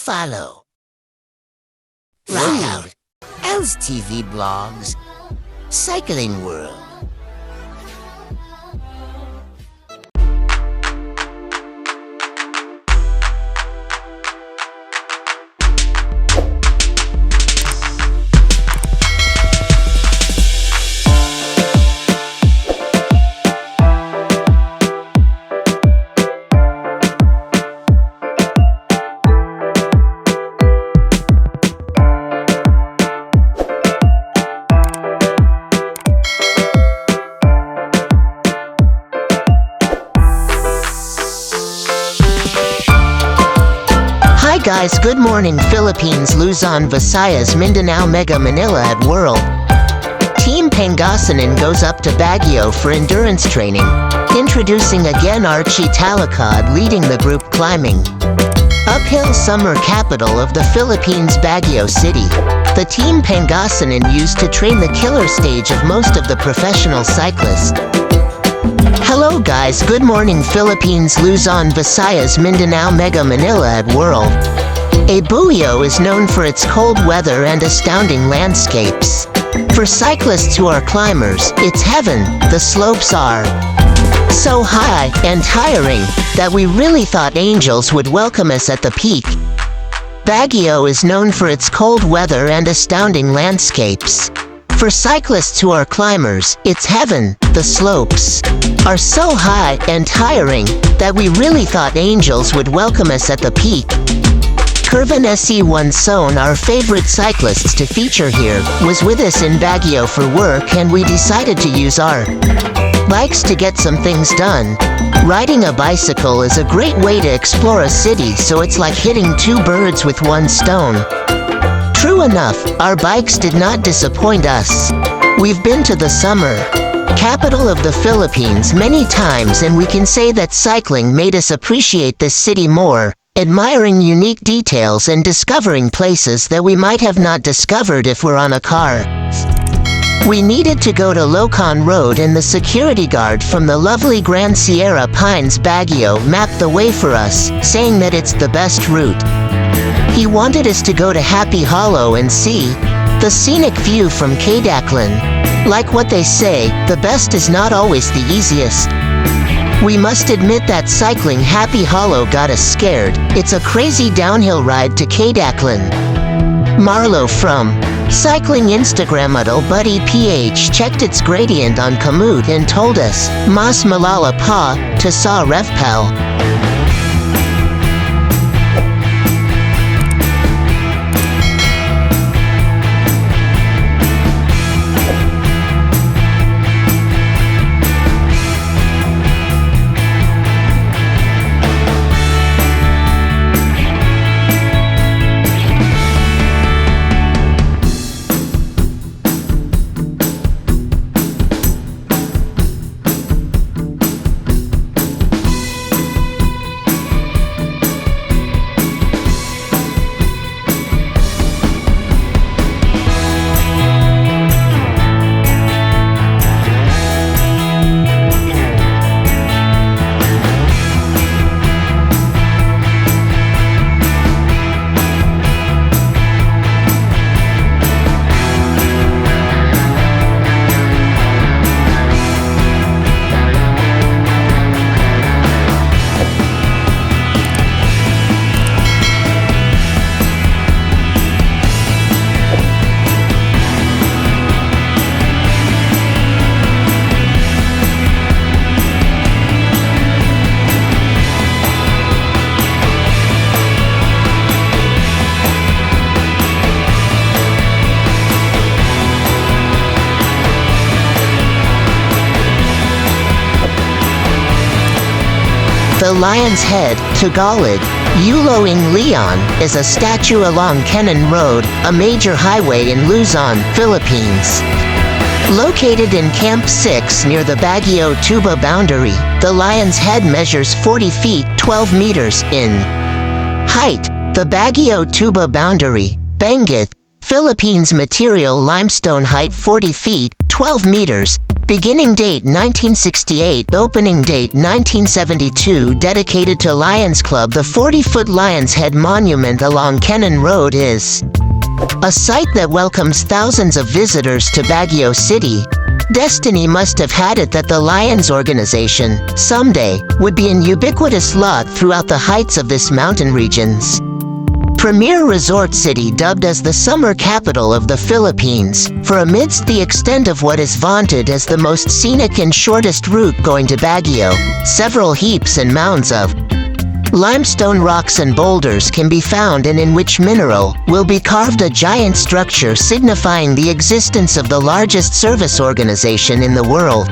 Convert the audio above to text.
follow. Rock out. LTV blogs. Cycling World. Hi guys, good morning Philippines, Luzon, Visayas, Mindanao, Mega Manila at World. Team Pangasinan goes up to Baguio for endurance training. Introducing again Archie Talakad leading the group climbing. Uphill summer capital of the Philippines, Baguio City. The Team Pangasinan used to train the killer stage of most of the professional cyclists. Hello guys, good morning Philippines, Luzon, Visayas, Mindanao, Mega Manila at World. Baguio is known for its cold weather and astounding landscapes. For cyclists who are climbers, it's heaven. The slopes are so high and tiring that we really thought angels would welcome us at the peak. Baguio is known for its cold weather and astounding landscapes. For cyclists who are climbers, it's heaven. The slopes are so high and tiring that we really thought angels would welcome us at the peak. Kervin SE1 Son, our favorite cyclists to feature here, was with us in Baguio for work, and we decided to use our bikes to get some things done. Riding a bicycle is a great way to explore a city, so it's like hitting two birds with one stone. True enough, our bikes did not disappoint us. We've been to the summer capital of the Philippines many times, and we can say that cycling made us appreciate this city more, admiring unique details and discovering places that we might have not discovered if we're on a car. We needed to go to Locan Road, and the security guard from the lovely Grand Sierra Pines Baguio mapped the way for us, saying that it's the best route. He wanted us to go to Happy Hollow and see the scenic view from Cadaclan. Like what they say, the best is not always the easiest. We must admit that cycling Happy Hollow got us scared. It's a crazy downhill ride to Cadaclan. Marlo from Cycling Instagram model Buddy PH checked its gradient on Komoot and told us, Mas malala pa to sa revpel. The Lion's Head, Tagalog, Uloing Leon, is a statue along Kenan Road, a major highway in Luzon, Philippines. Located in Camp 6 near the Baguio-Tuba boundary, the Lion's Head measures 40 feet 12 meters in height. The Baguio-Tuba boundary, Benguet, Philippines. Material limestone, height 40 feet 12 meters. Beginning date 1968, opening date 1972, dedicated to Lions Club. The 40-foot Lion's Head Monument along Kennan Road is a site that welcomes thousands of visitors to Baguio City. Destiny must have had it that the Lions organization, someday, would be an ubiquitous lot throughout the heights of this mountain regions. Premier resort city dubbed as the summer capital of the Philippines, for amidst the extent of what is vaunted as the most scenic and shortest route going to Baguio, several heaps and mounds of limestone rocks and boulders can be found, and in which mineral will be carved a giant structure signifying the existence of the largest service organization in the world.